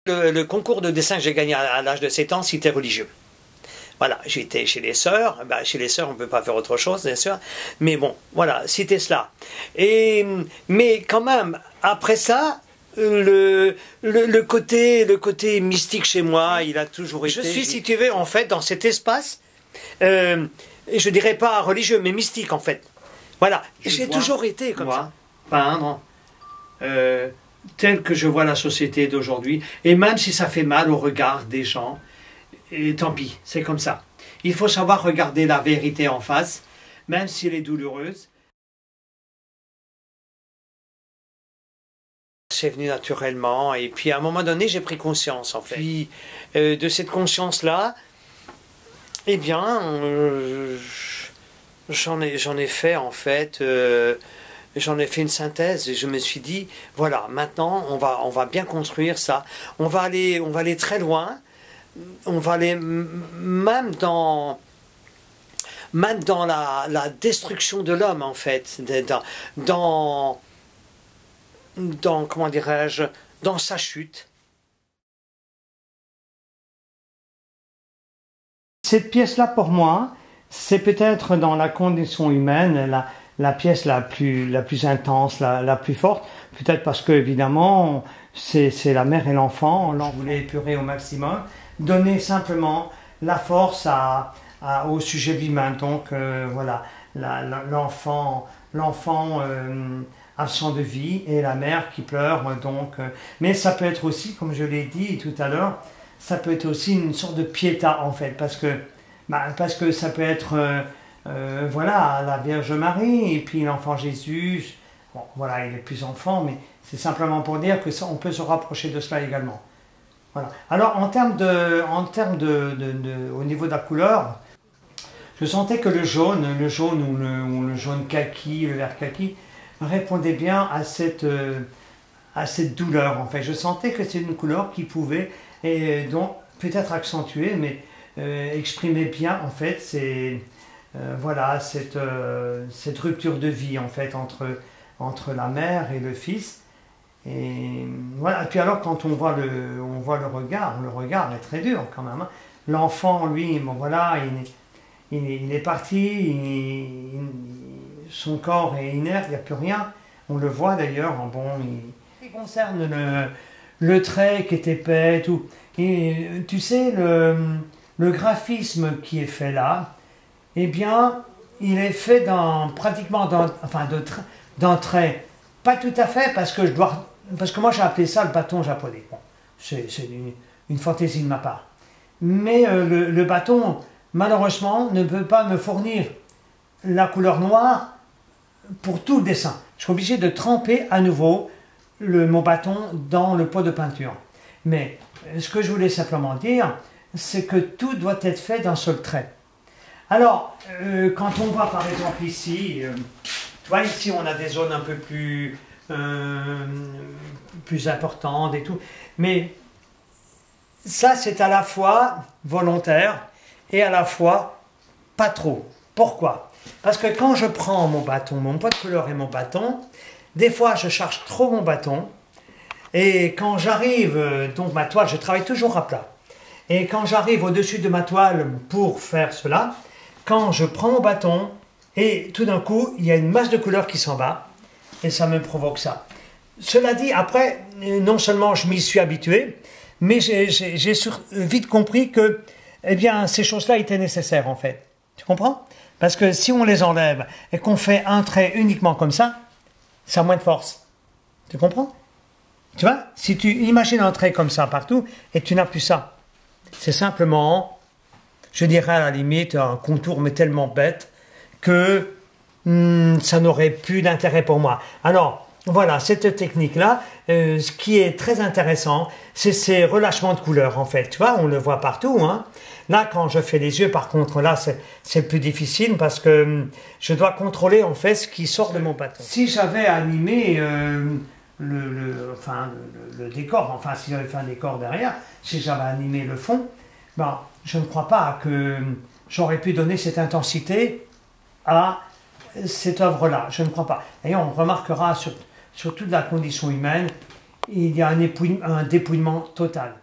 Le concours de dessin que j'ai gagné à l'âge de 7 ans, c'était religieux. Voilà, j'étais chez les sœurs. Ben, chez les sœurs, on ne peut pas faire autre chose, bien sûr. Mais bon, voilà, c'était cela. Mais quand même, après ça, le côté mystique chez moi, il a toujours été... Je suis, si tu veux, en fait, dans cet espace, je dirais pas religieux, mais mystique, en fait. Voilà, j'ai toujours été comme ça. Peindre, tel que je vois la société d'aujourd'hui, et même si ça fait mal au regard des gens, et tant pis, c'est comme ça. Il faut savoir regarder la vérité en face, même si elle est douloureuse. C'est venu naturellement, et puis à un moment donné, j'ai pris conscience, en fait. Puis, de cette conscience-là, eh bien, j'en ai fait, en fait... J'en ai fait une synthèse et je me suis dit, voilà, maintenant on va bien construire ça. On va aller très loin. On va aller même dans la destruction de l'homme, en fait, dans comment dirais-je, dans sa chute. Cette pièce-là, pour moi, c'est peut-être dans la condition humaine la pièce la plus intense, la plus forte, peut-être parce que évidemment c'est la mère et l'enfant. Je voulais épurer au maximum, donner simplement la force au sujet humain. Donc voilà, l'enfant absent de vie et la mère qui pleure. Donc, mais ça peut être aussi, comme je l'ai dit tout à l'heure, ça peut être aussi une sorte de piéta en fait, parce que ça peut être voilà, la Vierge Marie et puis l'enfant Jésus. Bon, voilà, il est plus enfant, mais c'est simplement pour dire que ça, on peut se rapprocher de cela également. Voilà. Alors, en termes au niveau de la couleur, je sentais que le jaune ou le jaune kaki, le vert kaki, répondait bien à cette douleur. En fait, je sentais que c'est une couleur qui pouvait, et donc peut-être accentuer, mais exprimer bien en fait voilà, cette rupture de vie en fait entre la mère et le fils. Et voilà. Et puis alors quand on voit le regard est très dur quand même. Hein. L'enfant, lui, bon voilà, il est parti, son corps est inerte, il n'y a plus rien. On le voit d'ailleurs. Bon, ce qui concerne le trait qui est épais, tout. Et tu sais, le graphisme qui est fait là, eh bien, il est fait pratiquement d'un trait. Pas tout à fait, parce que moi j'ai appelé ça le bâton japonais. Bon, c'est une fantaisie de ma part. Mais le bâton, malheureusement, ne peut pas me fournir la couleur noire pour tout le dessin. Je suis obligé de tremper à nouveau mon bâton dans le pot de peinture. Mais ce que je voulais simplement dire, c'est que tout doit être fait d'un seul trait. Alors, quand on voit par exemple ici, tu vois, ici on a des zones un peu plus importantes et tout, mais ça c'est à la fois volontaire et à la fois pas trop. Pourquoi? Parce que quand je prends mon bâton, mon pot de couleur et mon bâton, des fois je charge trop mon bâton, et quand j'arrive, donc ma toile, je travaille toujours à plat, et quand j'arrive au-dessus de ma toile pour faire cela, quand je prends mon bâton, et tout d'un coup, il y a une masse de couleurs qui s'en va, et ça me provoque ça. Cela dit, après, non seulement je m'y suis habitué, mais j'ai vite compris que, eh bien, ces choses-là étaient nécessaires, en fait. Tu comprends? Parce que si on les enlève et qu'on fait un trait uniquement comme ça a moins de force. Tu comprends? Tu vois? Si tu imagines un trait comme ça partout, et tu n'as plus ça. C'est simplement, je dirais à la limite, un contour mais tellement bête que ça n'aurait plus d'intérêt pour moi. Alors, voilà, cette technique-là, ce qui est très intéressant, c'est ces relâchements de couleurs, en fait. Tu vois, on le voit partout, hein. Là, quand je fais les yeux, par contre, là, c'est plus difficile parce que je dois contrôler, en fait, ce qui sort de mon bâton. Si j'avais animé le décor, enfin si j'avais fait un décor derrière, si j'avais animé le fond, ben, je ne crois pas que j'aurais pu donner cette intensité à cette œuvre-là. Je ne crois pas. D'ailleurs, on remarquera sur toute la condition humaine, il y a un dépouillement total.